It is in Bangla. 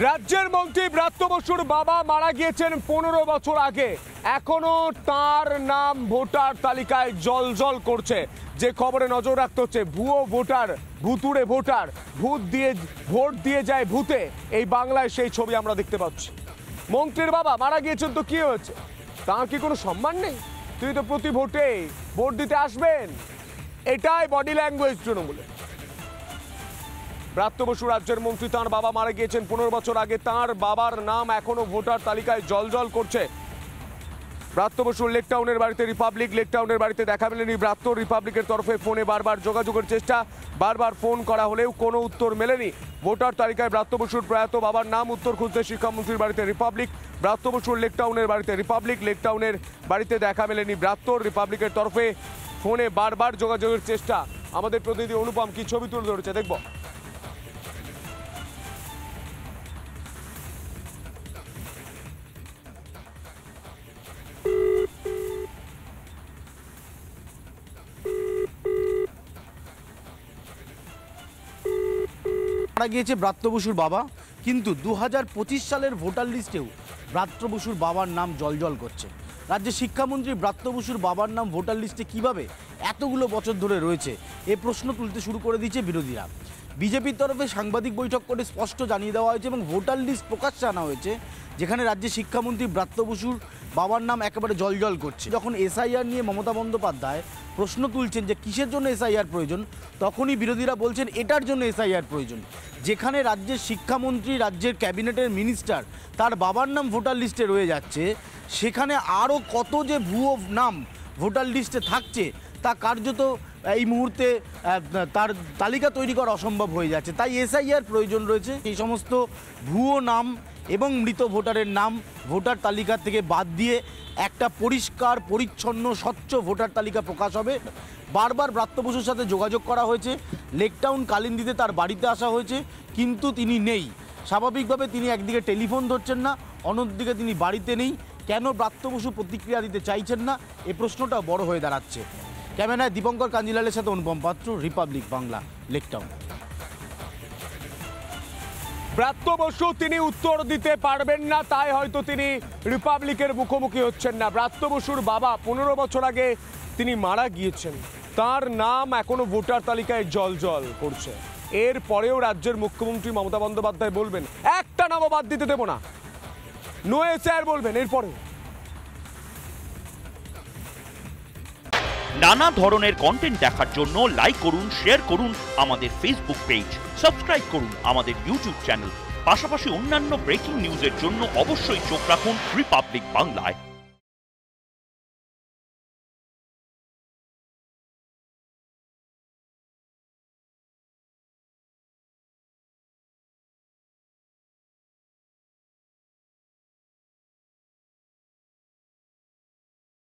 রাজ্যের মন্ত্রী ব্রাত্য বসুর বাবা মারা গিয়েছেন 15 বছর আগে, এখনো তার নাম ভোটার তালিকায় জলজল করছে। যে খবরে নজর রাখতে হচ্ছে, ভুয়ো ভোটার, ভুতুড়ে ভোটার, ভূত দিয়ে ভোট দিয়ে যায় ভূতে, এই বাংলায় সেই ছবি আমরা দেখতে পাচ্ছি। মন্ত্রীর বাবা মারা গিয়েছেন তো কি হয়েছে, তার কি কোনো সম্মান নেই? তিনি তো প্রতি ভোটে ভোট দিতে আসবেন, এটাই বডি ল্যাঙ্গুয়েজ তৃণমূলে। ব্রাত্য বসু রাজ্যের মন্ত্রী, তাঁর বাবা মারা গিয়েছেন 15 বছর আগে, তাঁর বাবার নাম এখনো ভোটার তালিকায় জলজল করছে। ব্রাত্য বসুর লেকটাউনের বাড়িতে রিপাবলিক, লেকটাউনের বাড়িতে দেখা মেলেনি ব্রাত্য। রিপাবলিকের তরফে ফোনে বারবার যোগাযোগের চেষ্টা, বারবার ফোন করা হলেও কোনো উত্তর মেলেনি। ভোটার তালিকায় ব্রাত্য বসুর প্রয়াত বাবার নাম উত্তর খুঁজতে শিক্ষামন্ত্রীর বাড়িতে রিপাবলিক, ব্রাত্য বসুর লেকটাউনের বাড়িতে রিপাবলিক, লেকটাউনের বাড়িতে দেখা মেলেনি ব্রাত্য। রিপাবলিকের তরফে ফোনে বারবার যোগাযোগের চেষ্টা। আমাদের প্রতিনিধি অনুপম কি ছবি তুলে ধরেছে, দেখব। মারা গিয়েছে ব্রাত্য বসুর বাবা, কিন্তু 2025 সালের ভোটার লিস্টেও ব্রাত্য বসুর বাবার নাম জলজল করছে। রাজ্যের শিক্ষামন্ত্রী ব্রাত্য বসুর বাবার নাম ভোটার লিস্টে কিভাবে এতগুলো বছর ধরে রয়েছে, এ প্রশ্ন তুলতে শুরু করে দিয়েছে বিরোধীরা। বিজেপির তরফে সাংবাদিক বৈঠক করে স্পষ্ট জানিয়ে দেওয়া হয়েছে এবং ভোটার লিস্ট প্রকাশ্যে আনা হয়েছে, যেখানে রাজ্যের শিক্ষামন্ত্রী ব্রাত্য বসুর বাবার নাম একেবারে জলজল করছে। যখন এসআইআর নিয়ে মমতা বন্দ্যোপাধ্যায় প্রশ্ন তুলছেন যে কিসের জন্য এসআইআর প্রয়োজন, তখনই বিরোধীরা বলছেন এটার জন্য এসআইআর প্রয়োজন। যেখানে রাজ্যের শিক্ষামন্ত্রী, রাজ্যের ক্যাবিনেটের মিনিস্টার, তার বাবার নাম ভোটার লিস্টে রয়ে যাচ্ছে, সেখানে আরও কত যে ভুয়ো নাম ভোটার লিস্টে থাকছে তা কার্যত এই মুহূর্তে তার তালিকা তৈরি করা অসম্ভব হয়ে যাচ্ছে। তাই এসআইআর প্রয়োজন রয়েছে। এই সমস্ত ভুয়ো নাম এবং মৃত ভোটারের নাম ভোটার তালিকা থেকে বাদ দিয়ে একটা পরিষ্কার পরিচ্ছন্ন স্বচ্ছ ভোটার তালিকা প্রকাশ হবে। বারবার ব্রাত্য বসুর সাথে যোগাযোগ করা হয়েছে, লেকটাউন কালিন্দিতে তার বাড়িতে আসা হয়েছে, কিন্তু তিনি নেই। স্বাভাবিকভাবে তিনি একদিকে টেলিফোন ধরছেন না, অন্যদিকে তিনি বাড়িতে নেই। কেন ব্রাত্য বসু প্রতিক্রিয়া দিতে চাইছেন না, এই প্রশ্নটা বড় হয়ে দাঁড়াচ্ছে। ক্যামেরায় দীপঙ্কর কাঞ্জিলালের সাথে অনুপম পাত্র, রিপাবলিক বাংলা, লেকটাউন। ব্রাত্য বসু তিনি উত্তর দিতে পারবেন না, তাই হয়তো তিনি রিপাবলিকের মুখোমুখি হচ্ছেন না। ব্রাত্য বসুর বাবা 15 বছর আগে তিনি মারা গিয়েছেন, তার নাম এখনো ভোটার তালিকায় জলজল করছে। এর পরেও রাজ্যের মুখ্যমন্ত্রী মমতা বন্দ্যোপাধ্যায় বলবেন একটা নামও বাদ দিতে দেব না, নো এসআইআর বলবেন। এরপরে নানা ধরনের কন্টেন্ট দেখার জন্য লাইক করুন, শেয়ার করুন আমাদের ফেসবুক পেজ, সাবস্ক্রাইব করুন আমাদের ইউটিউব চ্যানেল। পাশাপাশি অন্যান্য ব্রেকিং নিউজের জন্য অবশ্যই চোখ রাখুন রিপাবলিক বাংলায়।